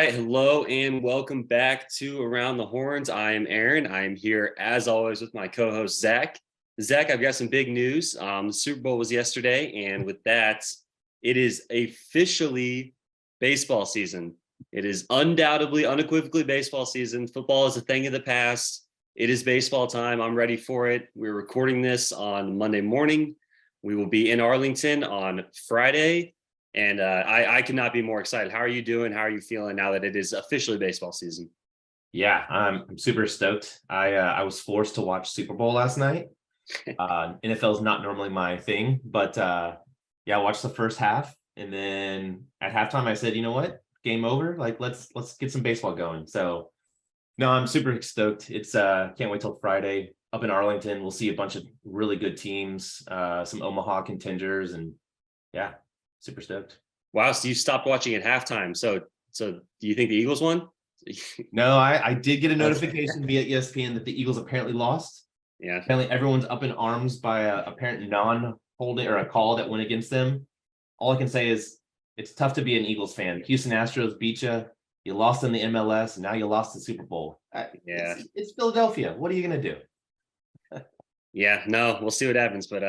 right, hello and welcome back to Around the Horns. I am Aaron. I am here as always with my co-host Zach. Zach, I've got some big news. The Super Bowl was yesterday, and with that, it is officially baseball season. It is undoubtedly, unequivocally baseball season. Football is a thing of the past. It is baseball time. I'm ready for it. We're recording this on Monday morning. We will be in Arlington on Friday. And I cannot be more excited. How are you doing? How are you feeling now that it is officially baseball season? Yeah, I'm super stoked. I was forced to watch Super Bowl last night. NFL is not normally my thing, but yeah, I watched the first half, and then at halftime I said, you know what, game over. Like let's get some baseball going. So no, I'm super stoked. It's can't wait till Friday up in Arlington. We'll see a bunch of really good teams, some Omaha contenders, and yeah, super stoked. Wow, so you stopped watching at halftime. So do you think the Eagles won? No, I did get a notification via ESPN that the Eagles apparently lost. Yeah. Apparently everyone's up in arms by a apparent non-holding or a call that went against them. All I can say is it's tough to be an Eagles fan. Houston Astros beat you. You lost in the MLS, and now you lost the Super Bowl. Yeah. It's Philadelphia. What are you going to do? Yeah, no, we'll see what happens. But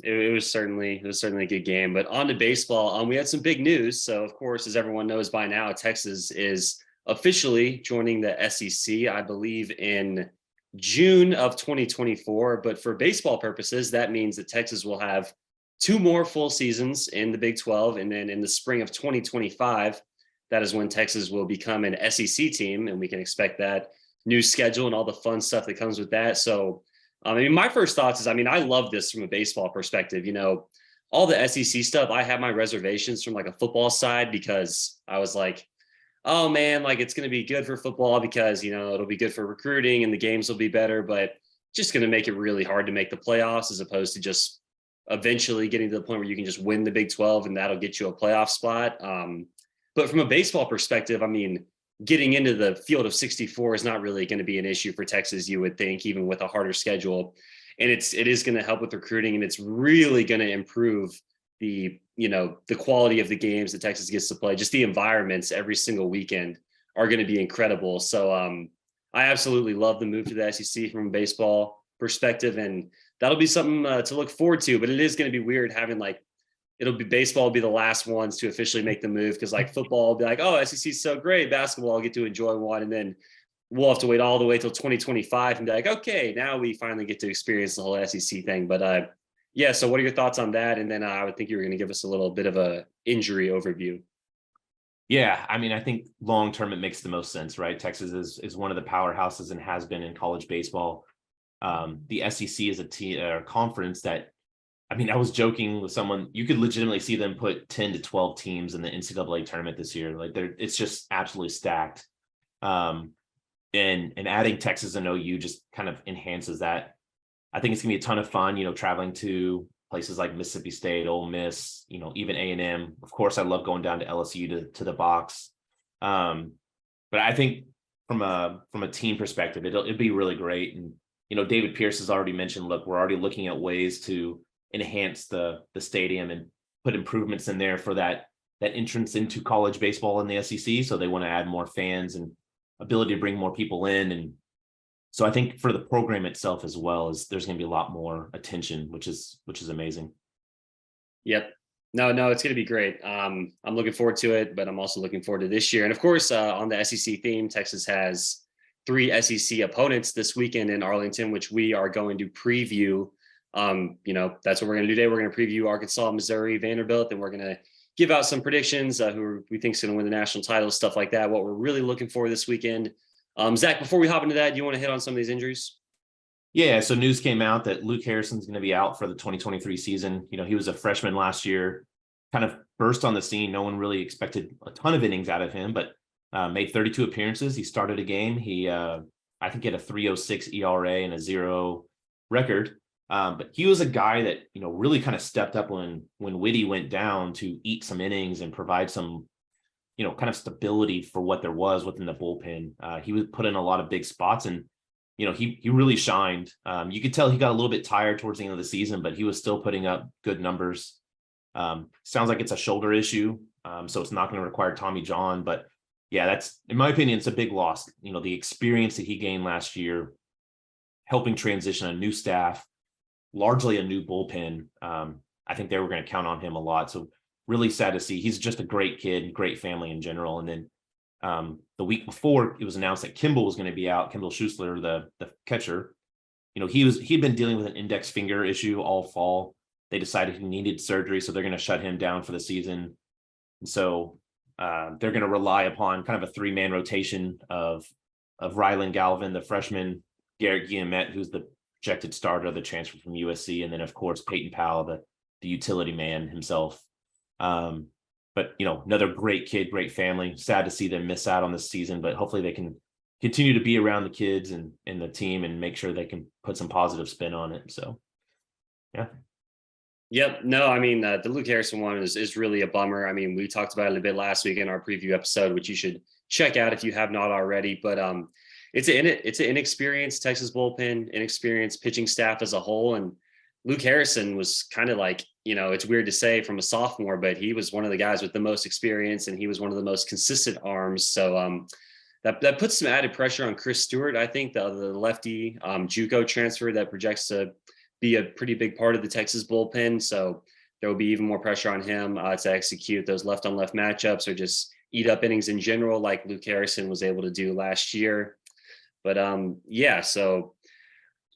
it was certainly a good game. But on to baseball. We had some big news. So of course, as everyone knows by now, Texas is officially joining the SEC, I believe, in June of 2024. But for baseball purposes, that means that Texas will have two more full seasons in the Big 12. And then in the spring of 2025, that is when Texas will become an SEC team. And we can expect that new schedule and all the fun stuff that comes with that. So my first thoughts is, I love this from a baseball perspective. All the SEC stuff, I have my reservations from like a football side because I was like, oh man, like it's going to be good for football because, it'll be good for recruiting and the games will be better, but just going to make it really hard to make the playoffs as opposed to just eventually getting to the point where you can just win the Big 12 and that'll get you a playoff spot. But from a baseball perspective, getting into the field of 64 is not really going to be an issue for Texas, you would think, even with a harder schedule. And it is going to help with recruiting, and it's really going to improve the quality of the games that Texas gets to play. Just the environments every single weekend are going to be incredible. So I absolutely love the move to the SEC from a baseball perspective, and that'll be something to look forward to. But it is going to be weird having baseball will be the last ones to officially make the move because like football will be like, oh, SEC is so great. Basketball, I'll get to enjoy one. And then we'll have to wait all the way till 2025 and be like, okay, now we finally get to experience the whole SEC thing. But yeah, so what are your thoughts on that? And then I would think you were going to give us a little bit of a injury overview. Yeah, I think long term it makes the most sense, right? Texas is one of the powerhouses and has been in college baseball. The SEC is a team or conference that, I was joking with someone, you could legitimately see them put 10 to 12 teams in the NCAA tournament this year. Like it's just absolutely stacked. And adding Texas and OU just kind of enhances that. I think it's gonna be a ton of fun, traveling to places like Mississippi State, Ole Miss, even A&M. Of course, I love going down to LSU to the box. But I think from a team perspective, it'd be really great. And, David Pierce has already mentioned, look, we're already looking at ways to enhance the stadium and put improvements in there for that entrance into college baseball in the SEC. So they want to add more fans and ability to bring more people in. And so I think for the program itself as well, there's going to be a lot more attention, which is amazing. Yep. No, it's going to be great. I'm looking forward to it, but I'm also looking forward to this year. And of course, on the SEC theme, Texas has 3 SEC opponents this weekend in Arlington, which we are going to preview. That's what we're going to do today. We're going to preview Arkansas, Missouri, Vanderbilt, and we're going to give out some predictions, who we think is going to win the national title, stuff like that, what we're really looking for this weekend. Zach, before we hop into that, do you want to hit on some of these injuries? Yeah, so news came out that Luke Harrison's going to be out for the 2023 season. He was a freshman last year, kind of burst on the scene. No one really expected a ton of innings out of him, but made 32 appearances. He started a game. He, I think he had a 3.06 ERA and a 0 record. But he was a guy that, really kind of stepped up when Whitty went down to eat some innings and provide some, kind of stability for what there was within the bullpen. He was put in a lot of big spots and, he really shined. You could tell he got a little bit tired towards the end of the season, but he was still putting up good numbers. Sounds like it's a shoulder issue. So it's not going to require Tommy John, but yeah, that's, in my opinion, it's a big loss. The experience that he gained last year, helping transition a new staff, largely a new bullpen. I think they were going to count on him a lot. So really sad to see. He's just a great kid, great family in general. And then the week before, it was announced that Kimball was going to be out. Kimball Schuessler, the catcher, he'd been dealing with an index finger issue all fall. They decided he needed surgery, so they're going to shut him down for the season. And so they're going to rely upon kind of a 3-man rotation of Rylan Galvin, the freshman, Garrett Guillemette, who's the projected starter, the transfer from USC, and then of course Peyton Powell, the utility man himself. But another great kid, great family. Sad to see them miss out on this season, but hopefully they can continue to be around the kids and the team and make sure they can put some positive spin on it. So, yeah. Yep. No, I mean, the Luke Harrison one is really a bummer. I mean, we talked about it a bit last week in our preview episode, which you should check out if you have not already. But it's an inexperienced Texas bullpen, inexperienced pitching staff as a whole. And Luke Harrison was kind of like, it's weird to say from a sophomore, but he was one of the guys with the most experience, and he was one of the most consistent arms. So that puts some added pressure on Chris Stewart. I think the lefty JUCO transfer that projects to be a pretty big part of the Texas bullpen. So there will be even more pressure on him to execute those left on left matchups or just eat up innings in general, like Luke Harrison was able to do last year. But yeah, so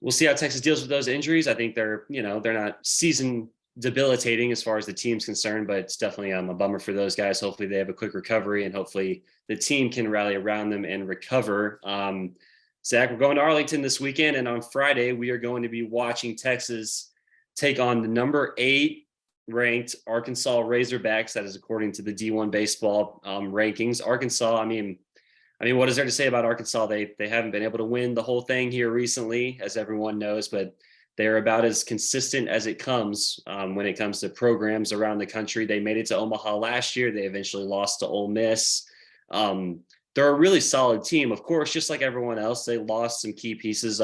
we'll see how Texas deals with those injuries. I think they're not season debilitating as far as the team's concerned, but it's definitely a bummer for those guys. Hopefully they have a quick recovery, and hopefully the team can rally around them and recover. Zach, we're going to Arlington this weekend, and on Friday we are going to be watching Texas take on the number 8 ranked Arkansas Razorbacks. That is according to the D1 baseball rankings. Arkansas, I mean, what is there to say about Arkansas? They haven't been able to win the whole thing here recently, as everyone knows, but they're about as consistent as it comes when it comes to programs around the country. They made it to Omaha last year. They eventually lost to Ole Miss. They're a really solid team. Of course, just like everyone else, they lost some key pieces.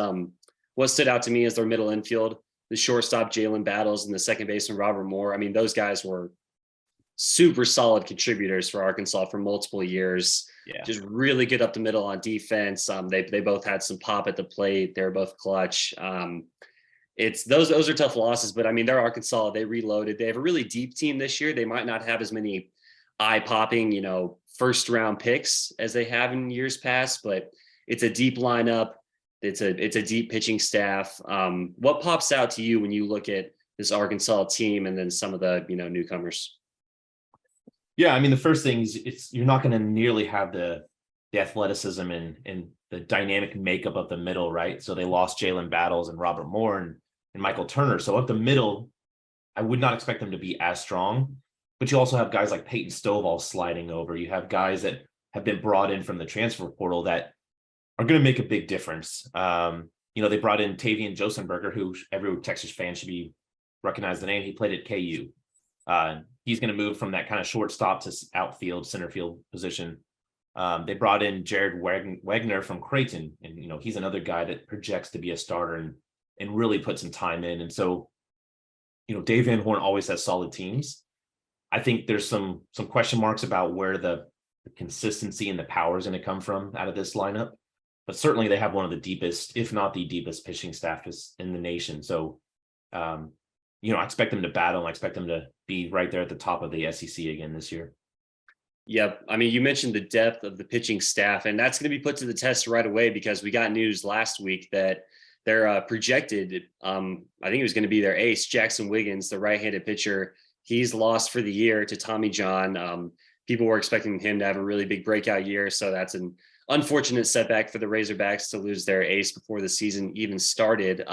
What stood out to me is their middle infield, the shortstop Jalen Battles and the second baseman Robert Moore. I mean, those guys were super solid contributors for Arkansas for multiple years. Yeah. Just really good up the middle on defense. They both had some pop at the plate. They're both clutch. It's those are tough losses, but I mean, they're Arkansas. They reloaded. They have a really deep team this year. They might not have as many eye-popping, first round picks as they have in years past, but it's a deep lineup. It's a deep pitching staff. What pops out to you when you look at this Arkansas team and then some of the newcomers? Yeah, I mean, the first thing is you're not going to nearly have the athleticism and the dynamic makeup of the middle, right? So they lost Jalen Battles and Robert Moore and Michael Turner. So up the middle, I would not expect them to be as strong. But you also have guys like Peyton Stovall sliding over. You have guys that have been brought in from the transfer portal that are going to make a big difference. They brought in Tavian Josenberger, who every Texas fan should be recognize the name. He played at KU. He's going to move from that kind of shortstop to outfield, center field position. They brought in Jared Wagner from Creighton, and he's another guy that projects to be a starter and really put some time in. And so, Dave Van Horn always has solid teams. I think there's some question marks about where the consistency and the power is going to come from out of this lineup, but certainly they have one of the deepest, if not the deepest, pitching staffs in the nation. So, I expect them to battle. I expect them to be right there at the top of the SEC again this year. Yep. I mean, you mentioned the depth of the pitching staff, and that's going to be put to the test right away because we got news last week that they're projected. I think it was going to be their ace, Jackson Wiggins, the right-handed pitcher. He's lost for the year to Tommy John. People were expecting him to have a really big breakout year, so that's an unfortunate setback for the Razorbacks to lose their ace before the season even started.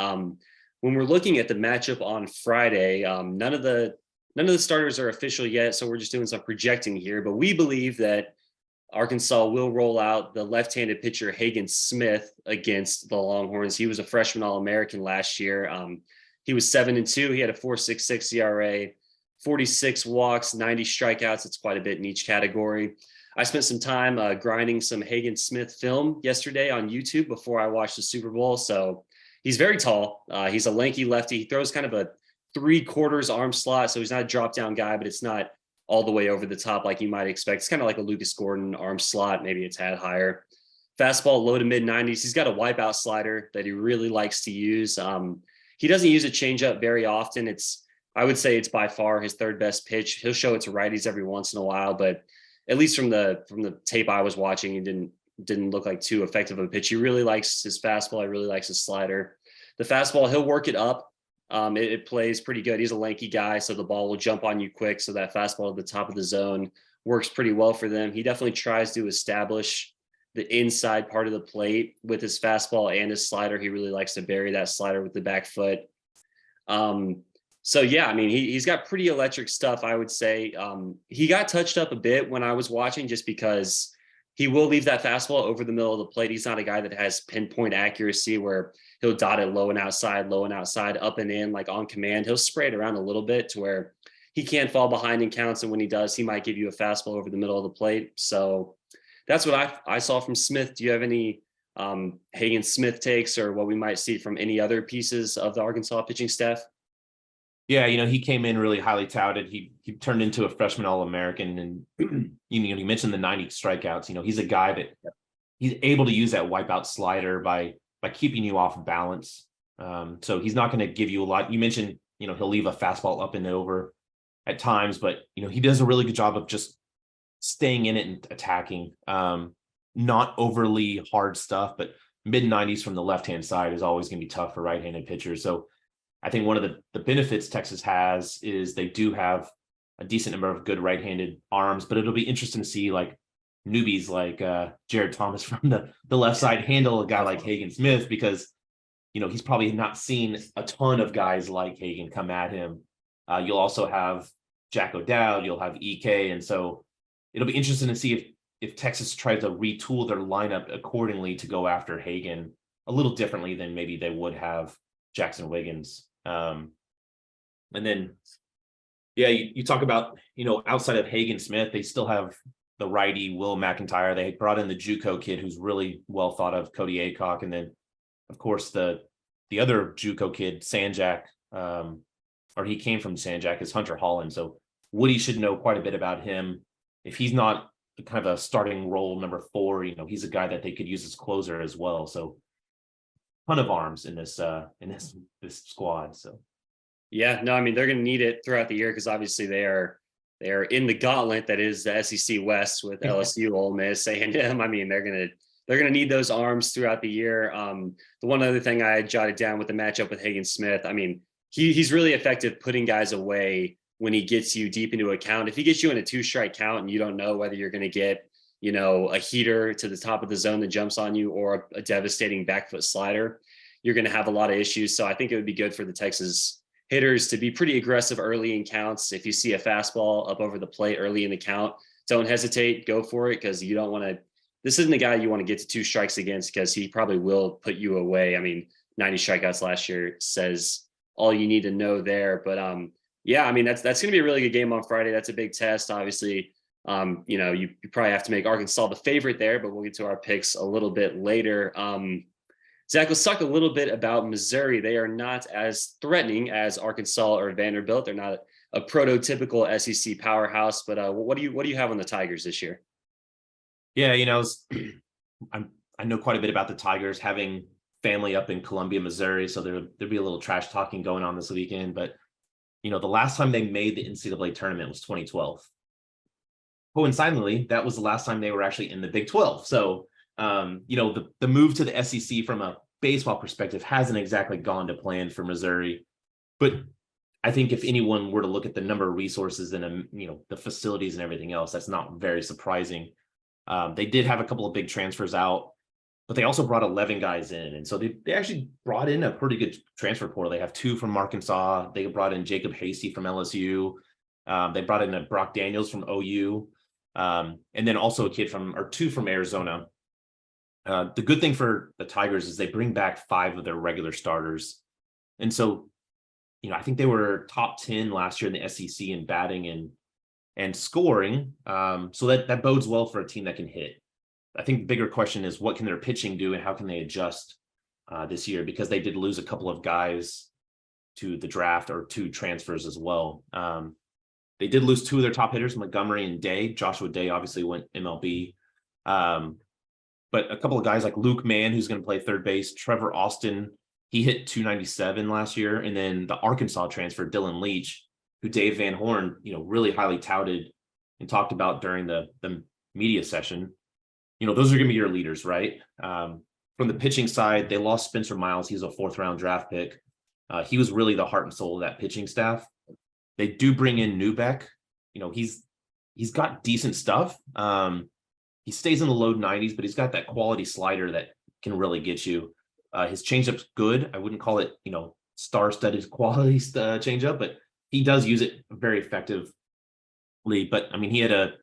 When we're looking at the matchup on Friday, none of the starters are official yet, so we're just doing some projecting here. But we believe that Arkansas will roll out the left-handed pitcher Hagen Smith against the Longhorns. He was a freshman All-American last year. He was 7-2. He had a 4.66 ERA, 46 walks, 90 strikeouts. It's quite a bit in each category. I spent some time grinding some Hagen Smith film yesterday on YouTube before I watched the Super Bowl. So he's very tall. He's a lanky lefty. He throws kind of a 3/4 arm slot. So he's not a drop down guy, but it's not all the way over the top like you might expect. It's kind of like a Lucas Gordon arm slot, maybe a tad higher. Fastball low to mid 90s. He's got a wipeout slider that he really likes to use. He doesn't use a changeup very often. I would say it's by far his third best pitch. He'll show it to righties every once in a while, but at least from the tape I was watching, he didn't look like too effective of a pitch. He really likes his fastball. He really likes his slider. The fastball, he'll work it up. It plays pretty good. He's a lanky guy, so the ball will jump on you quick. So that fastball at the top of the zone works pretty well for them. He definitely tries to establish the inside part of the plate with his fastball and his slider. He really likes to bury that slider with the back foot. So yeah, I mean, he's got pretty electric stuff, I would say. He got touched up a bit when I was watching just because he will leave that fastball over the middle of the plate. He's not a guy that has pinpoint accuracy where he'll dot it low and outside, up and in, like on command. He'll spray it around a little bit to where he can't fall behind in counts. And when he does, he might give you a fastball over the middle of the plate. So that's what I saw from Smith. Do you have any Hagen Smith takes or what we might see from any other pieces of the Arkansas pitching staff? Yeah, he came in really highly touted. He turned into a freshman All-American, and you mentioned the 90 strikeouts. He's a guy that he's able to use that wipeout slider by keeping you off balance. So he's not going to give you a lot. You mentioned, he'll leave a fastball up and over at times, but he does a really good job of just staying in it and attacking. Not overly hard stuff, but mid 90s from the left-hand side is always going to be tough for right-handed pitchers. So I think one of the benefits Texas has is they do have a decent number of good right-handed arms, but it'll be interesting to see like newbies like Jared Thomas from the left side handle a guy like Hagen Smith, because he's probably not seen a ton of guys like Hagen come at him. You'll also have Jack O'Dowd, you'll have EK, and so it'll be interesting to see if Texas tries to retool their lineup accordingly to go after Hagen a little differently than maybe they would have Jackson Wiggins. And then, yeah, you talk about, outside of Hagen Smith, they still have the righty Will McIntyre. They brought in the JUCO kid who's really well thought of, Cody Aycock. And then, of course, the other JUCO kid, Sanjak, or he came from Sanjak, is Hunter Holland. So Woody should know quite a bit about him. If he's not kind of a starting role number 4, he's a guy that they could use as closer as well. So ton of arms in this squad. So yeah, no, I mean, they're going to need it throughout the year because obviously they are in the gauntlet that is the SEC West with LSU, Ole Miss, A&M. I mean, they're going to need those arms throughout the year. The one other thing I jotted down with the matchup with Hagen Smith, I mean, he's really effective putting guys away when he gets you deep into a count. If he gets you in a 2-strike count and you don't know whether you're going to get, a heater to the top of the zone that jumps on you or a devastating back foot slider, you're going to have a lot of issues. So I think it would be good for the Texas hitters to be pretty aggressive early in counts. If you see a fastball up over the plate early in the count, don't hesitate, go for it, because you don't want to, this isn't the guy you want to get to 2 strikes against, because he probably will put you away. I mean, 90 strikeouts last year says all you need to know there. But yeah, I mean, that's going to be a really good game on Friday. That's a big test, obviously. You probably have to make Arkansas the favorite there, but we'll get to our picks a little bit later. Zach, let's talk a little bit about Missouri. They are not as threatening as Arkansas or Vanderbilt. They're not a prototypical SEC powerhouse, but what do you have on the Tigers this year? Yeah, I know quite a bit about the Tigers, having family up in Columbia, Missouri, so there'll be a little trash talking going on this weekend. But the last time they made the NCAA tournament was 2012. Coincidentally, that was the last time they were actually in the Big 12. So the move to the SEC from a baseball perspective hasn't exactly gone to plan for Missouri. But I think if anyone were to look at the number of resources and the facilities and everything else, that's not very surprising. They did have a couple of big transfers out, but they also brought 11 guys in. And so they actually brought in a pretty good transfer portal. They have 2 from Arkansas. They brought in Jacob Hasty from LSU. They brought in a Brock Daniels from OU. And then also 2 from Arizona. The good thing for the Tigers is they bring back 5 of their regular starters. And so, I think they were top 10 last year in the SEC in batting and scoring. So that bodes well for a team that can hit. I think the bigger question is, what can their pitching do and how can they adjust this year? Because they did lose a couple of guys to the draft or 2 transfers as well. They did lose two of their top hitters, Montgomery and Day. Joshua Day obviously went MLB. But a couple of guys like Luke Mann, who's going to play third base, Trevor Austin, he hit 297 last year. And then the Arkansas transfer, Dylan Leach, who Dave Van Horn, really highly touted and talked about during the media session. Those are going to be your leaders, right? From the pitching side, they lost Spencer Miles. He's a 4th-round draft pick. He was really the heart and soul of that pitching staff. They do bring in Newbeck. He's got decent stuff. He stays in the low 90s, but he's got that quality slider that can really get you. His changeup's good. I wouldn't call it, star-studded quality changeup, but he does use it very effectively. But I mean, he had a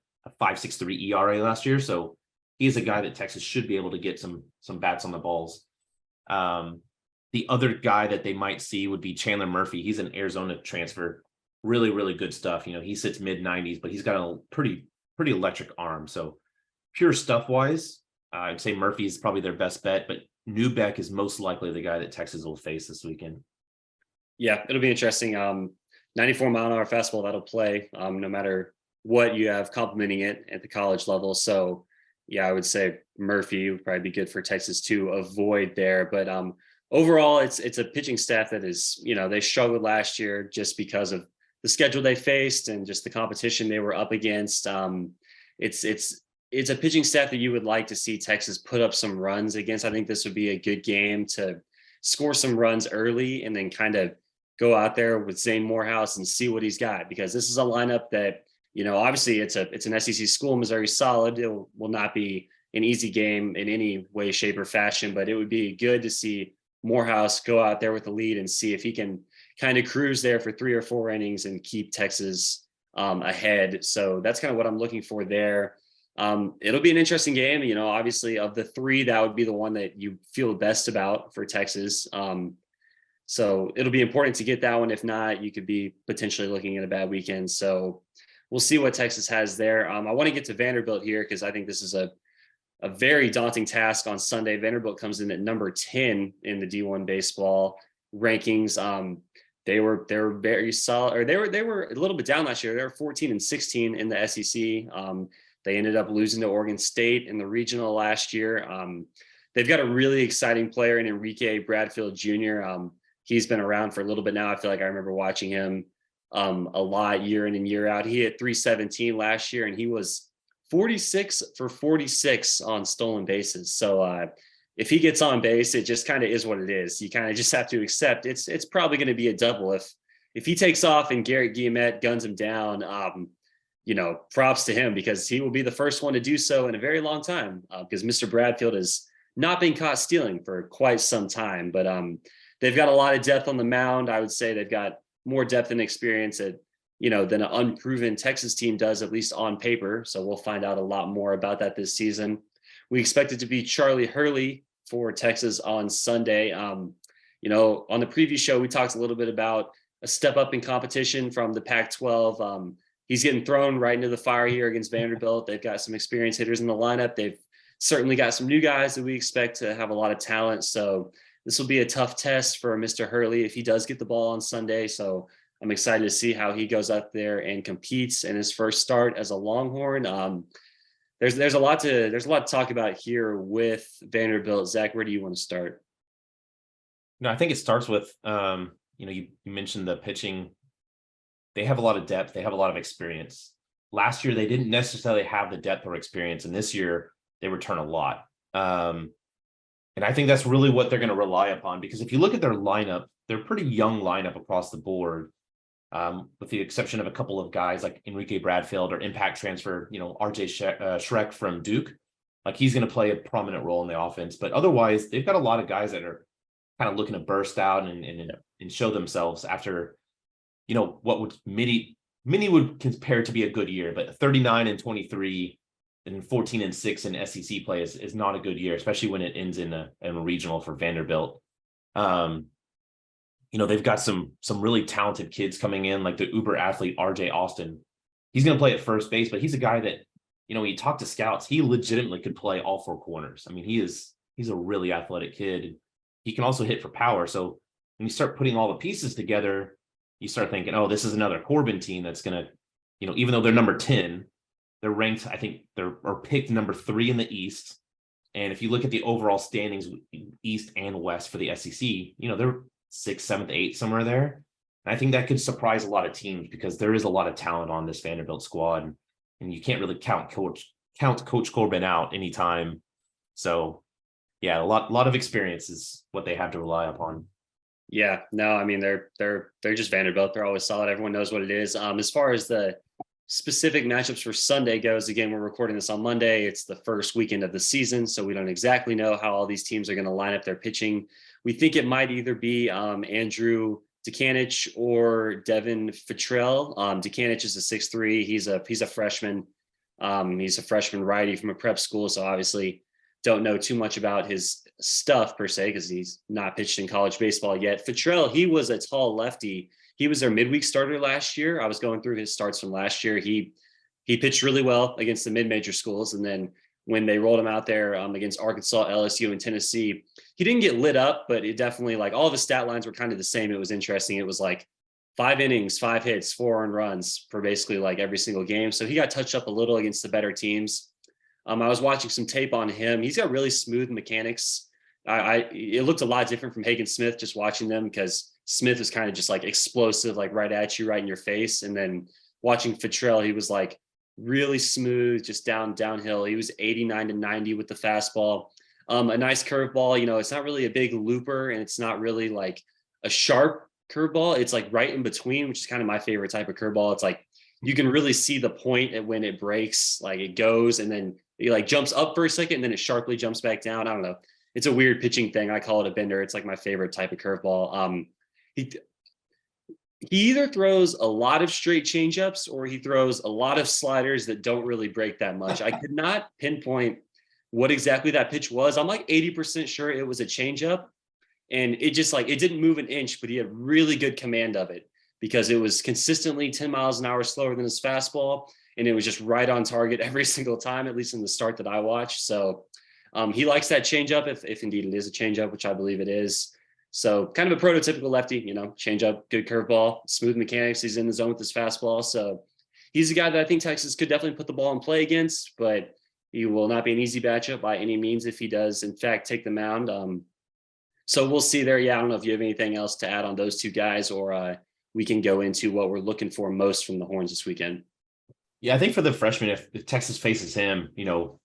5.63 ERA last year, so he is a guy that Texas should be able to get some bats on the balls. The other guy that they might see would be Chandler Murphy. He's an Arizona transfer. Really, really good stuff. He sits mid 90s, but he's got a pretty electric arm. So pure stuff wise, I'd say Murphy is probably their best bet, but Newbeck is most likely the guy that Texas will face this weekend. Yeah, it'll be interesting. 94-mile-an-hour fastball that'll play no matter what you have complementing it at the college level. So yeah, I would say Murphy would probably be good for Texas to avoid there. But overall, it's a pitching staff that is, they struggled last year just because of the schedule they faced and just the competition they were up against. It's a pitching staff that you would like to see Texas put up some runs against. I think this would be a good game to score some runs early and then kind of go out there with Zane Morehouse and see what he's got, because this is a lineup that, obviously it's an SEC school. Missouri solid. It will not be an easy game in any way, shape, or fashion, but it would be good to see Morehouse go out there with the lead and see if he can kind of cruise there for 3 or 4 innings and keep Texas ahead. So that's kind of what I'm looking for there. It'll be an interesting game. Obviously of the 3, that would be the one that you feel best about for Texas. So it'll be important to get that one. If not, you could be potentially looking at a bad weekend. So we'll see what Texas has there. I want to get to Vanderbilt here because I think this is a very daunting task on Sunday. Vanderbilt comes in at number 10 in the D1 baseball rankings. They were very solid, or they were a little bit down last year. They were 14-16 in the SEC. They ended up losing to Oregon State in the regional last year. They've got a really exciting player in Enrique Bradfield Jr. He's been around for a little bit now. I feel like I remember watching him a lot year in and year out. He hit 317 last year, and he was 46 for 46 on stolen bases. So if he gets on base, it just kind of is what it is. You kind of just have to accept it's probably going to be a double. If he takes off and Garrett Guillemette guns him down, props to him, because he will be the first one to do so in a very long time, because Mr. Bradfield has not been caught stealing for quite some time. But they've got a lot of depth on the mound. I would say they've got more depth and experience than an unproven Texas team does, at least on paper. So we'll find out a lot more about that this season. We expect it to be Charlie Hurley for Texas on Sunday. On the preview show, we talked a little bit about a step up in competition from the Pac-12. He's getting thrown right into the fire here against Vanderbilt. They've got some experienced hitters in the lineup. They've certainly got some new guys that we expect to have a lot of talent. So this will be a tough test for Mr. Hurley if he does get the ball on Sunday. So I'm excited to see how he goes up there and competes in his first start as a Longhorn. There's a lot to talk about here with Vanderbilt. Zach, where do you want to start? No, I think it starts with you mentioned the pitching. They have a lot of depth. They have a lot of experience. Last year, they didn't necessarily have the depth or experience, and this year they return a lot. And I think that's really what they're going to rely upon, because if you look at their lineup, they're a pretty young lineup across the board, with the exception of a couple of guys like Enrique Bradfield or impact transfer, RJ Schreck from Duke. Like, he's going to play a prominent role in the offense. But otherwise, they've got a lot of guys that are kind of looking to burst out and show themselves after, what would many would compare to be a good year, but 39-23 and 14-6 in SEC play is not a good year, especially when it ends in a regional for Vanderbilt. They've got some really talented kids coming in, like the uber athlete RJ Austin. He's going to play at first base, but he's a guy that, when you talk to scouts, he legitimately could play all 4 corners. I mean, he's a really athletic kid. He can also hit for power. So when you start putting all the pieces together, you start thinking, oh, this is another Corbin team that's going to even though they're number 10, they're ranked, I think are picked number 3 in the East. And if you look at the overall standings, East and West for the SEC, they're 6th, 7th, 8th, somewhere there. And I think that could surprise a lot of teams because there is a lot of talent on this Vanderbilt squad, and you can't really count Coach Corbin out anytime. So, yeah, a lot of experience is what they have to rely upon. Yeah, no, I mean they're just Vanderbilt. They're always solid. Everyone knows what it is. As far as the specific matchups for Sunday goes, again, we're recording this on Monday. It's the first weekend of the season, so we don't exactly know how all these teams are going to line up their pitching. We think it might either be Andrew Dekanich or Devin Fitrell. Dekanich is a 6'3". He's a freshman. He's a freshman righty from a prep school, so obviously don't know too much about his stuff per se because he's not pitched in college baseball yet. Fitrell, he was a tall lefty. He was their midweek starter last year. I was going through his starts from last year. He pitched really well against the mid-major schools, and then when they rolled him out there against Arkansas, LSU, and Tennessee, he didn't get lit up, but it definitely, like, all of his stat lines were kind of the same. It was interesting. It was like 5 innings, 5 hits, 4 earned runs for basically like every single game. So he got touched up a little against the better teams. I was watching some tape on him. He's got really smooth mechanics. It looked a lot different from Hagen Smith just watching them because Smith was kind of just like explosive, like right at you, right in your face. And then watching Fitrell, he was like really smooth, just downhill. He was 89 to 90 with the fastball. A nice curveball. It's not really a big looper, and it's not really like a sharp curveball. It's like right in between, which is kind of my favorite type of curveball. It's like you can really see the point at when it breaks, like it goes and then it like jumps up for a second and then it sharply jumps back down. I don't know. It's a weird pitching thing. I call it a bender. It's like my favorite type of curveball. He either throws a lot of straight changeups or he throws a lot of sliders that don't really break that much. I could not pinpoint what exactly that pitch was. I'm like 80% sure it was a changeup, and it just like it didn't move an inch, but he had really good command of it because it was consistently 10 miles an hour slower than his fastball, and it was just right on target every single time, at least in the start that I watched. So he likes that changeup, if indeed it is a changeup, which I believe it is. So kind of a prototypical lefty, changeup, good curveball, smooth mechanics. He's in the zone with his fastball. So he's a guy that I think Texas could definitely put the ball in play against, but he will not be an easy matchup by any means if he does, in fact, take the mound. So we'll see there. Yeah, I don't know if you have anything else to add on those two guys, or we can go into what we're looking for most from the Horns this weekend. Yeah, I think for the freshman, if Texas faces him, it'll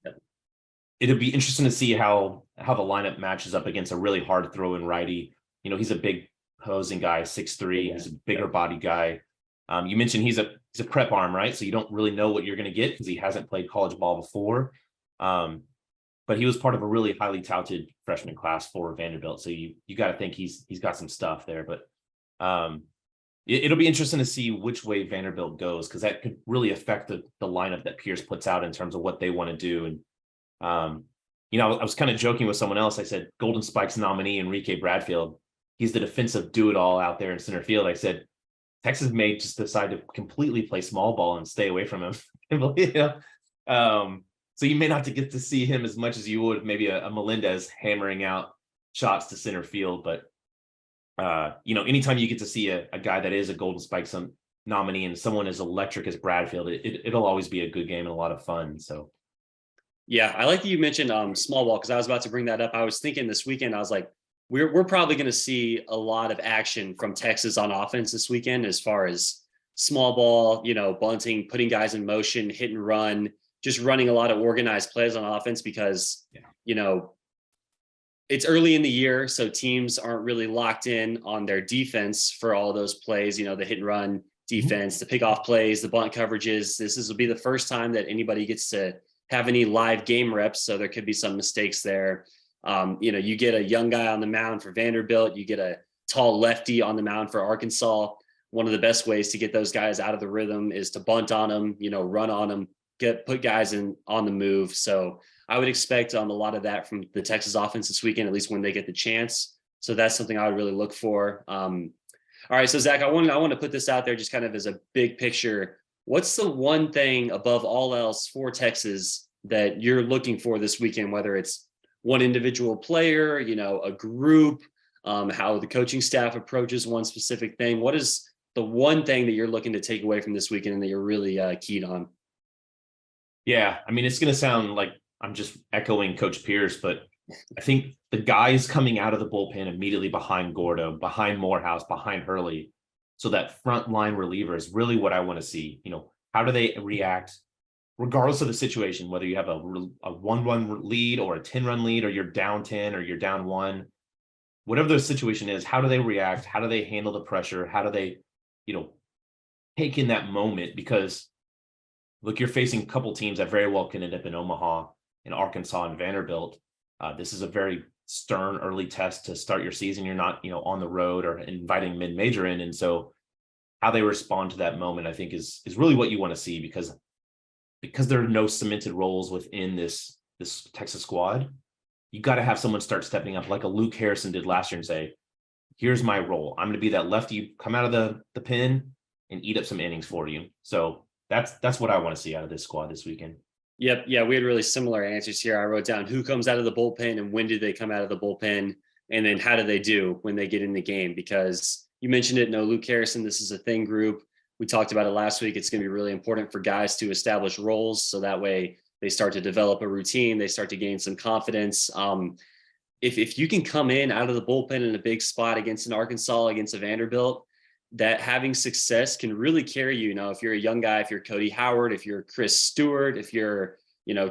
be interesting to see how the lineup matches up against a really hard throwing righty. He's a big posing guy, 6'3". Yeah. He's a bigger body guy. You mentioned he's a prep arm, right? So you don't really know what you're going to get because he hasn't played college ball before. But he was part of a really highly touted freshman class for Vanderbilt. So you got to think he's got some stuff there. But it'll be interesting to see which way Vanderbilt goes, because that could really affect the lineup that Pierce puts out in terms of what they want to do. And I was kind of joking with someone else. I said Golden Spikes nominee Enrique Bradfield, he's the defensive do-it-all out there in center field. I said Texas may just decide to completely play small ball and stay away from him. So you may not get to see him as much as you would maybe a Melendez hammering out shots to center field. But anytime you get to see a guy that is a Golden Spikes nominee and someone as electric as Bradfield, it'll always be a good game and a lot of fun. So. Yeah, I like that you mentioned small ball, because I was about to bring that up. I was thinking this weekend, I was like, we're probably going to see a lot of action from Texas on offense this weekend as far as small ball, bunting, putting guys in motion, hit and run, just running a lot of organized plays on offense because, it's early in the year, so teams aren't really locked in on their defense for all those plays, the hit and run defense, the pickoff plays, the bunt coverages. This will be the first time that anybody gets to have any live game reps, so there could be some mistakes there. You get a young guy on the mound for Vanderbilt, you get a tall lefty on the mound for Arkansas. One of the best ways to get those guys out of the rhythm is to bunt on them, run on them, put guys in on the move. So I would expect a lot of that from the Texas offense this weekend, at least when they get the chance. So that's something I would really look for. All right, so Zach, I want to put this out there just kind of as a big picture. What's the one thing above all else for Texas that you're looking for this weekend, whether it's one individual player, a group, how the coaching staff approaches one specific thing? What is the one thing that you're looking to take away from this weekend and that you're really keyed on? Yeah, I mean, it's going to sound like I'm just echoing Coach Pierce, but I think the guys coming out of the bullpen immediately behind Gordo, behind Morehouse, behind Hurley, so that front line reliever is really what I want to see. How do they react, regardless of the situation, whether you have a 1-1 lead or a 10-run lead, or you're down 10 or you're down 1, whatever the situation is, how do they react? How do they handle the pressure? How do they, take in that moment? Because look, you're facing a couple teams that very well can end up in Omaha, in Arkansas, and Vanderbilt. This is a very stern early test to start your season. You're not, on the road or inviting mid-major in. And so how they respond to that moment, I think is really what you want to see, because there are no cemented roles within this Texas squad. You got to have someone start stepping up like a Luke Harrison did last year and say, here's my role. I'm going to be that lefty, come out of the pen and eat up some innings for you. So that's what I want to see out of this squad this weekend. Yep. Yeah, we had really similar answers here. I wrote down who comes out of the bullpen and when do they come out of the bullpen, and then how do they do when they get in the game? Because you mentioned it, no Luke Harrison, this is a thin group. We talked about it last week. It's going to be really important for guys to establish roles, so that way they start to develop a routine. They start to gain some confidence. If you can come in out of the bullpen in a big spot against an Arkansas, against a Vanderbilt, that having success can really carry you. If you're a young guy, if you're Cody Howard, if you're Chris Stewart, if you're,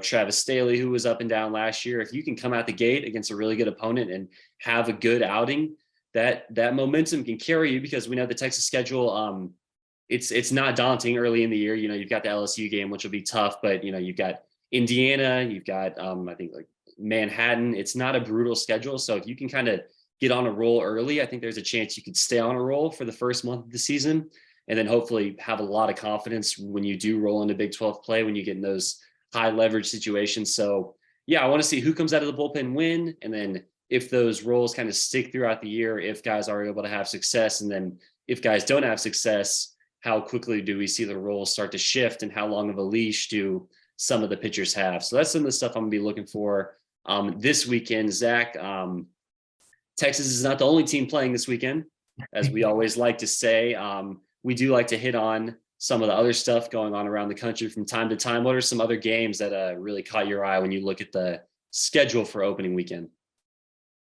Travis Staley, who was up and down last year, if you can come out the gate against a really good opponent and have a good outing, that momentum can carry you, because we know the Texas schedule, it's not daunting early in the year. You've got the LSU game, which will be tough, but you've got Indiana, you've got I think like Manhattan. It's not a brutal schedule. So if you can kind of get on a roll early, I think there's a chance you could stay on a roll for the first month of the season, and then hopefully have a lot of confidence when you do roll into Big 12 play, when you get in those high leverage situations. So yeah, I want to see who comes out of the bullpen when, and then if those roles kind of stick throughout the year, if guys are able to have success, and then if guys don't have success, how quickly do we see the roles start to shift, and how long of a leash do some of the pitchers have? So that's some of the stuff I'm gonna be looking for this weekend. Zach, Texas is not the only team playing this weekend, as we always like to say. We do like to hit on some of the other stuff going on around the country from time to time. What are some other games that really caught your eye when you look at the schedule for opening weekend?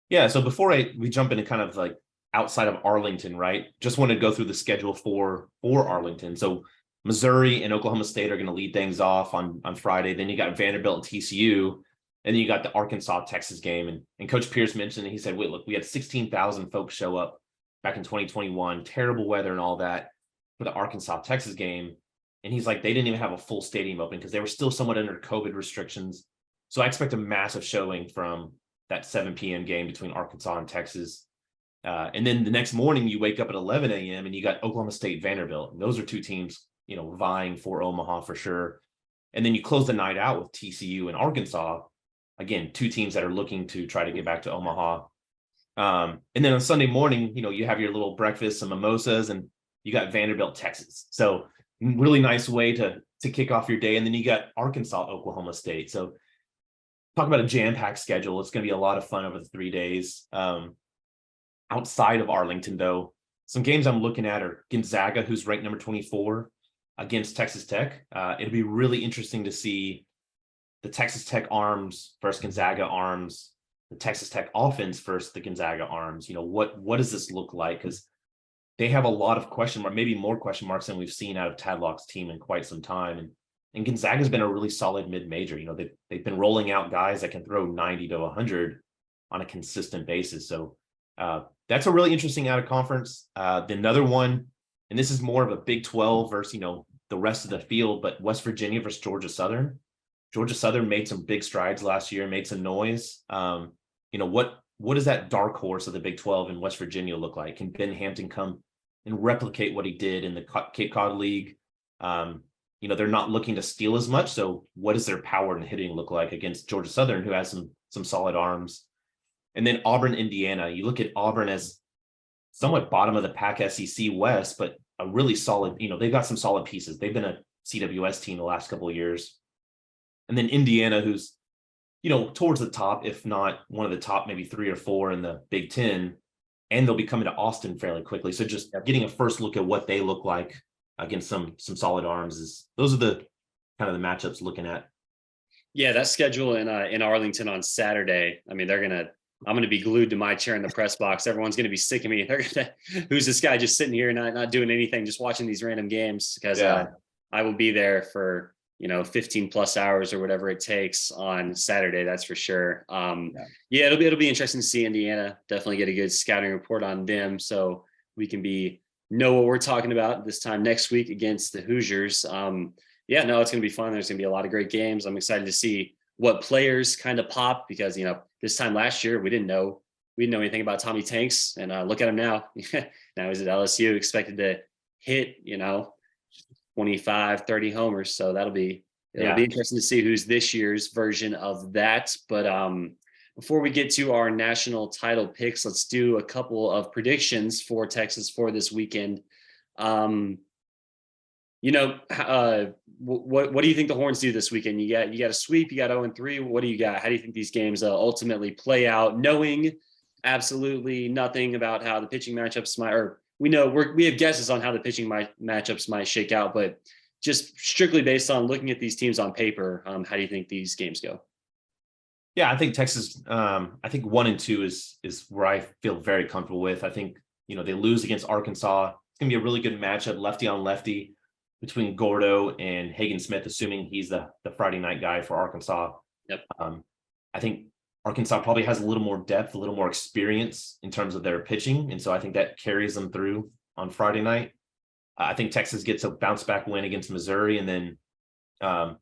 Yeah, so before we jump into kind of like outside of Arlington, right? Just want to go through the schedule for Arlington. So Missouri and Oklahoma State are going to lead things off on Friday. Then you got Vanderbilt and TCU. And then you got the Arkansas-Texas game. And Coach Pierce mentioned, he said, wait, look, we had 16,000 folks show up back in 2021, terrible weather and all that, for the Arkansas-Texas game. And he's like, they didn't even have a full stadium open because they were still somewhat under COVID restrictions. So I expect a massive showing from that 7 p.m. game between Arkansas and Texas. And then the next morning you wake up at 11 a.m. and you got Oklahoma State, Vanderbilt. And those are two teams, vying for Omaha for sure. And then you close the night out with TCU and Arkansas. Again, two teams that are looking to try to get back to Omaha. And then on Sunday morning, you have your little breakfast, some mimosas, and you got Vanderbilt, Texas. So really nice way to kick off your day. And then you got Arkansas, Oklahoma State. So talk about a jam-packed schedule. It's going to be a lot of fun over the 3 days. Outside of Arlington, though, some games I'm looking at are Gonzaga, who's ranked number 24, against Texas Tech. It'll be really interesting to see the Texas Tech arms versus Gonzaga arms, the Texas Tech offense versus the Gonzaga arms. What does this look like? Because they have a lot of question marks, maybe more question marks than we've seen out of Tadlock's team in quite some time. And Gonzaga's been a really solid mid-major. They've been rolling out guys that can throw 90 to 100 on a consistent basis. So that's a really interesting out of conference. Another one, and this is more of a Big 12 versus, the rest of the field, but West Virginia versus Georgia Southern. Georgia Southern made some big strides last year, made some noise. What does that dark horse of the Big 12 in West Virginia look like? Can Ben Hampton come and replicate what he did in the Cape Cod League? They're not looking to steal as much. So what does their power and hitting look like against Georgia Southern, who has some solid arms? And then Auburn, Indiana. You look at Auburn as somewhat bottom of the pack SEC West, but a really solid, they've got some solid pieces. They've been a CWS team the last couple of years. And then Indiana, who's, towards the top, if not one of the top, maybe 3 or 4 in the Big Ten. and they'll be coming to Austin fairly quickly. So just getting a first look at what they look like against some solid arms those are the kind of the matchups looking at. Yeah, that schedule in Arlington on Saturday. I mean, I'm gonna be glued to my chair in the press box. Everyone's gonna be sick of me. They're gonna, who's this guy just sitting here not doing anything, just watching these random games? Because I will be there for 15 plus hours or whatever it takes on Saturday. That's for sure. Yeah, it'll be interesting to see Indiana. Definitely get a good scouting report on them, so we can know what we're talking about this time next week against the Hoosiers. Yeah, no, it's going to be fun. There's going to be a lot of great games. I'm excited to see what players kind of pop because, this time last year, we didn't know anything about Tommy Tanks, and look at him now. Now he's at LSU, expected to hit, 25, 30 homers. So it'll be interesting to see who's this year's version of that. But before we get to our national title picks, let's do a couple of predictions for Texas for this weekend. What do you think the Horns do this weekend? You got a sweep, you got 0-3. What do you got? How do you think these games ultimately play out? Knowing absolutely nothing about how the pitching matchups might, or we have guesses on how the pitching matchups might shake out, but just strictly based on looking at these teams on paper, how do you think these games go? Yeah, I think Texas. I think 1-2 is where I feel very comfortable with. I think they lose against Arkansas. It's gonna be a really good matchup, lefty on lefty, between Gordo and Hagen Smith, assuming he's the Friday night guy for Arkansas. Yep. I think Arkansas probably has a little more depth, a little more experience in terms of their pitching. And so I think that carries them through on Friday night. I think Texas gets a bounce back win against Missouri. And then I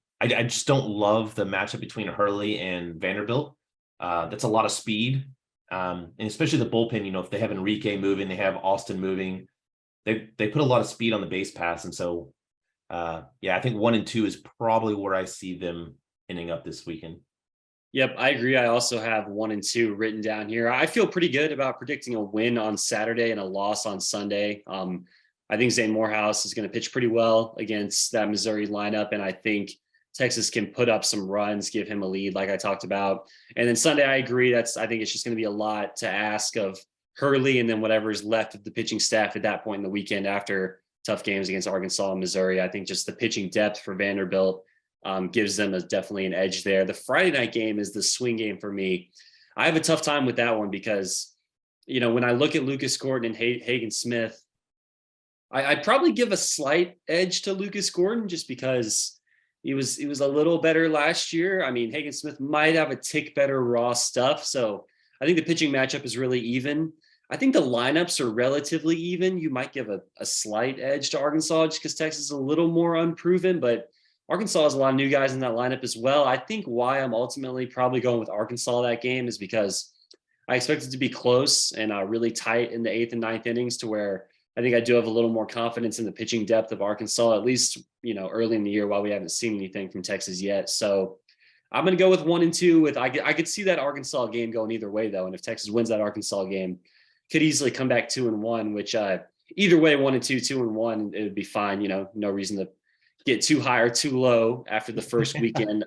just don't love the matchup between Hurley and Vanderbilt. That's a lot of speed. And especially the bullpen, if they have Enrique moving, they have Austin moving, they put a lot of speed on the base pass. And so I think 1-2 is probably where I see them ending up this weekend. Yep, I agree. I also have 1-2 written down here. I feel pretty good about predicting a win on Saturday and a loss on Sunday. I think Zane Morehouse is going to pitch pretty well against that Missouri lineup, and I think Texas can put up some runs, give him a lead, like I talked about. And then Sunday, I agree. I think it's just going to be a lot to ask of Hurley, and then whatever's left of the pitching staff at that point in the weekend after tough games against Arkansas and Missouri. I think just the pitching depth for Vanderbilt gives them definitely an edge there. The Friday night game is the swing game for me. I have a tough time with that one because, when I look at Lucas Gordon and Hagen Smith, I'd probably give a slight edge to Lucas Gordon just because he was a little better last year. I mean, Hagen Smith might have a tick better raw stuff. So I think the pitching matchup is really even. I think the lineups are relatively even. You might give a slight edge to Arkansas just because Texas is a little more unproven, but Arkansas has a lot of new guys in that lineup as well. I think why I'm ultimately probably going with Arkansas that game is because I expect it to be close and really tight in the 8th and 9th innings, to where I think I do have a little more confidence in the pitching depth of Arkansas, at least, early in the year, while we haven't seen anything from Texas yet. So I'm going to go with 1-2 I could see that Arkansas game going either way though. And if Texas wins that Arkansas game, could easily come back 2-1, which either way, 1-2, 2-1, it would be fine. No reason to get too high or too low after the first weekend.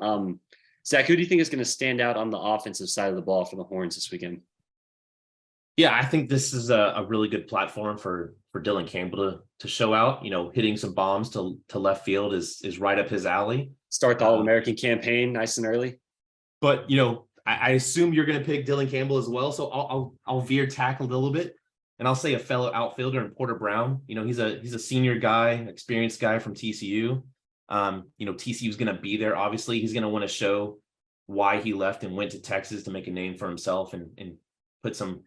Zach, who do you think is going to stand out on the offensive side of the ball for the Horns this weekend? Yeah, I think this is a really good platform for Dylan Campbell to show out. Hitting some bombs to left field is right up his alley. Start the All-American campaign nice and early. But I assume you're going to pick Dylan Campbell as well, so I'll veer tackle a little bit, and I'll say a fellow outfielder in Porter Brown. He's a senior guy, experienced guy from TCU. TCU's going to be there. Obviously, he's going to want to show why he left and went to Texas to make a name for himself and put some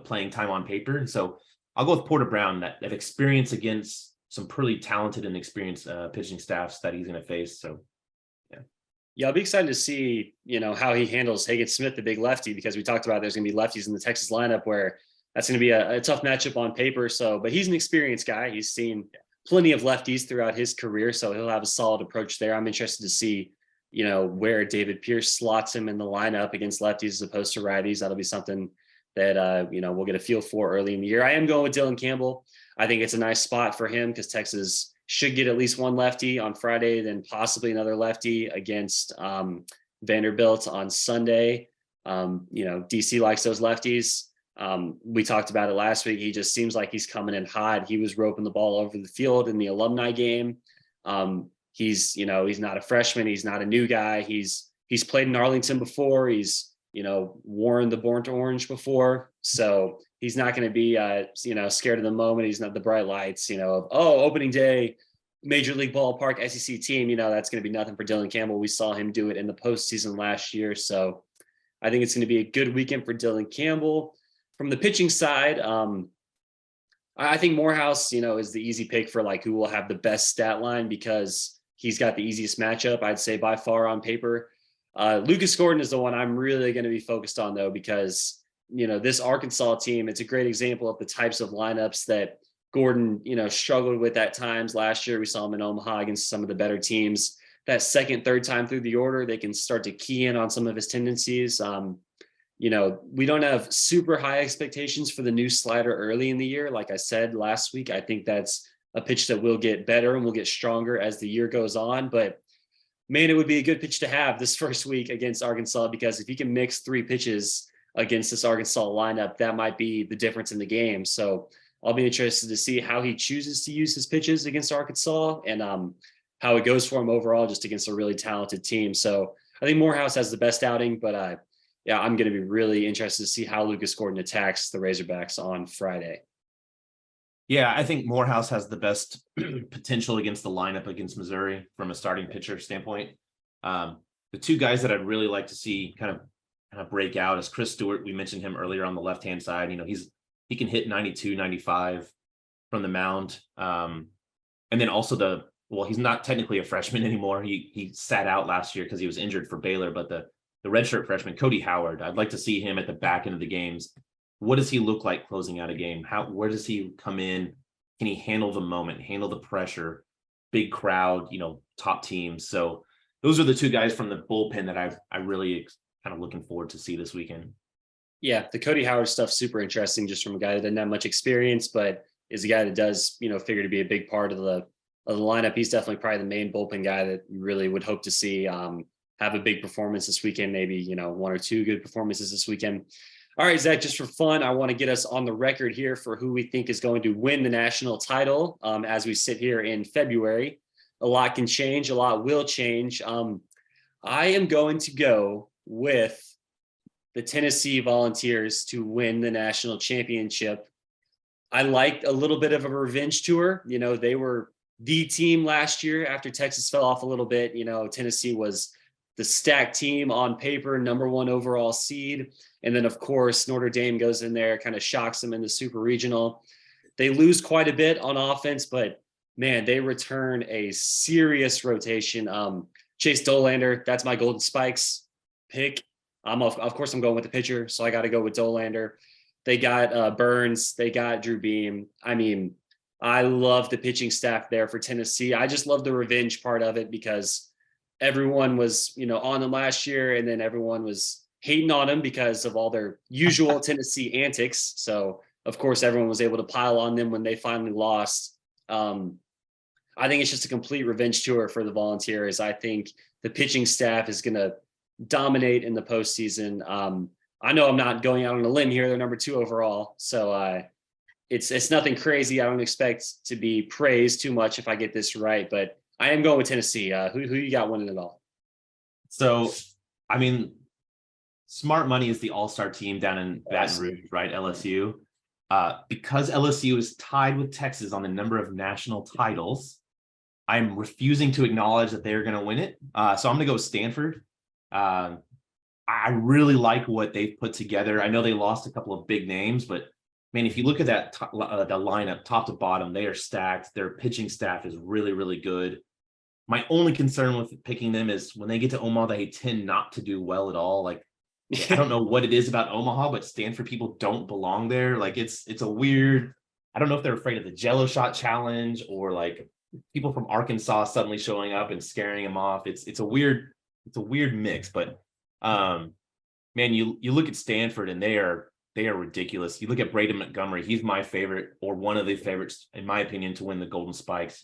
playing time on paper. And so I'll go with Porter Brown, that experience against some pretty talented and experienced pitching staffs that he's going to face. So. Yeah, I'll be excited to see, how he handles Hagen Smith, the big lefty, because we talked about there's going to be lefties in the Texas lineup where that's going to be a tough matchup on paper. So, but he's an experienced guy. He's seen plenty of lefties throughout his career, so he'll have a solid approach there. I'm interested to see, where David Pierce slots him in the lineup against lefties as opposed to righties. That'll be something that, we'll get a feel for early in the year. I am going with Dylan Campbell. I think it's a nice spot for him because Texas should get at least one lefty on Friday, then possibly another lefty against Vanderbilt on Sunday. DC likes those lefties. We talked about it last week. He just seems like he's coming in hot. He was roping the ball over the field in the alumni game. He's not a freshman. He's not a new guy. He's played in Arlington before. He's, worn the Born to Orange before. So he's not going to be, scared of the moment. He's not the bright lights, of, opening day, Major League Ballpark, SEC team. That's going to be nothing for Dylan Campbell. We saw him do it in the postseason last year. So I think it's going to be a good weekend for Dylan Campbell. From the pitching side, I think Morehouse, is the easy pick for like who will have the best stat line because he's got the easiest matchup, I'd say by far on paper. Lucas Gordon is the one I'm really going to be focused on though, because, this Arkansas team, it's a great example of the types of lineups that Gordon, struggled with at times last year. We saw him in Omaha against some of the better teams. That second, third time through the order, they can start to key in on some of his tendencies. We don't have super high expectations for the new slider early in the year. Like I said last week, I think that's a pitch that will get better and will get stronger as the year goes on. But man, it would be a good pitch to have this first week against Arkansas, because if you can mix 3 pitches against this Arkansas lineup, that might be the difference in the game. So I'll be interested to see how he chooses to use his pitches against Arkansas and how it goes for him overall, just against a really talented team. So I think Morehouse has the best outing, but I'm going to be really interested to see how Lucas Gordon attacks the Razorbacks on Friday. Yeah, I think Morehouse has the best potential against the lineup against Missouri from a starting pitcher standpoint. The 2 guys that I'd really like to see kind of break out is Chris Stewart. We mentioned him earlier on the left-hand side. He can hit 92, 95 from the mound. And then also he's not technically a freshman anymore. He sat out last year because he was injured for Baylor, but the redshirt freshman, Cody Howard, I'd like to see him at the back end of the games. What does he look like closing out a game? Where does he come in? Can he handle the moment, handle the pressure, big crowd, top teams? So those are the 2 guys from the bullpen that I really kind of looking forward to see this weekend. Yeah, the Cody Howard stuff, super interesting, just from a guy that doesn't have much experience, but is a guy that does, figure to be a big part of the lineup. He's definitely probably the main bullpen guy that you really would hope to see have a big performance this weekend, maybe, 1 or 2 good performances this weekend. All right, Zach, just for fun, I want to get us on the record here for who we think is going to win the national title as we sit here in February. A lot can change, a lot will change. I am going to go with the Tennessee Volunteers to win the national championship. I liked a little bit of a revenge tour. They were the team last year after Texas fell off a little bit. Tennessee was the stacked team on paper, number 1 overall seed. And then, of course, Notre Dame goes in there, kind of shocks them in the super regional. They lose quite a bit on offense, but man, they return a serious rotation. Chase Dolander, that's my Golden Spikes pick. Of course, I'm going with the pitcher, so I got to go with Dolander. They got Burns. They got Drew Beam. I mean, I love the pitching staff there for Tennessee. I just love the revenge part of it because everyone was, on them last year, and then everyone was hating on them because of all their usual Tennessee antics. So, of course, everyone was able to pile on them when they finally lost. I think it's just a complete revenge tour for the Volunteers. I think the pitching staff is going to dominate in the postseason. I know I'm not going out on a limb here. They're number 2 overall. So it's nothing crazy. I don't expect to be praised too much if I get this right, but I am going with Tennessee. Who you got winning it all? So, I mean, smart money is the all-star team down in Baton Rouge, right? LSU. Because LSU is tied with Texas on the number of national titles, I'm refusing to acknowledge that they're going to win it. So I'm going to go with Stanford. I really like what they've put together. I know they lost a couple of big names, but man, if you look at that the lineup top to bottom, they are stacked. Their pitching staff is really, really good. My only concern with picking them is when they get to Omaha, they tend not to do well at all. Like, I don't know what it is about Omaha, but Stanford people don't belong there. Like, it's a weird, I don't know if they're afraid of the Jello shot challenge or like people from Arkansas suddenly showing up and scaring them off. It's a weird mix, but man, you look at Stanford and they are ridiculous. You look at Braden Montgomery, he's my favorite, or one of the favorites in my opinion, to win the Golden Spikes.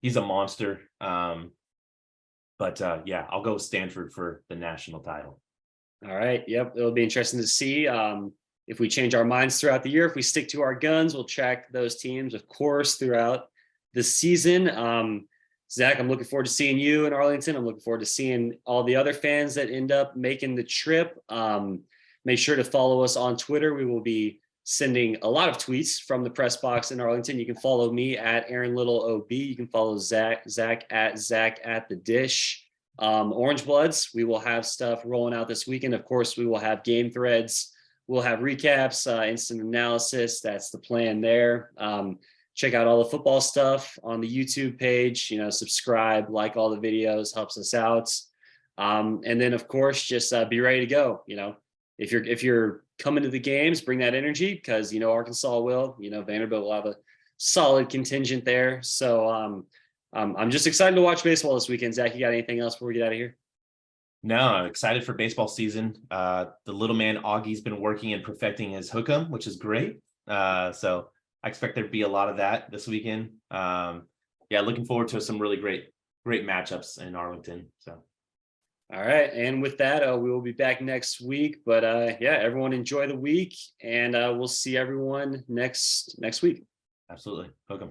He's a monster. But I'll go with Stanford for the national title. All right. Yep. It'll be interesting to see. if we change our minds throughout the year, if we stick to our guns, we'll track those teams, of course, throughout the season. Zach, I'm looking forward to seeing you in Arlington. I'm looking forward to seeing all the other fans that end up making the trip. Make sure to follow us on Twitter. We will be sending a lot of tweets from the press box in Arlington. You can follow me at Aaron Little OB. You can follow Zach at the Dish. Orange Bloods, we will have stuff rolling out this weekend. Of course, we will have game threads. We'll have recaps, instant analysis. That's the plan there. Check out all the football stuff on the YouTube page. Subscribe, like all the videos, helps us out. And then, of course, just be ready to go. If you're coming to the games, bring that energy because Arkansas will. Vanderbilt will have a solid contingent there. So I'm just excited to watch baseball this weekend. Zach, you got anything else before we get out of here? No, I'm excited for baseball season. The little man Augie's been working and perfecting his hook'em, which is great. So I expect there to be a lot of that this weekend. Looking forward to some really great matchups in Arlington. So. All right. And with that, we will be back next week. But everyone enjoy the week, and we'll see everyone next week. Absolutely. Hook'em.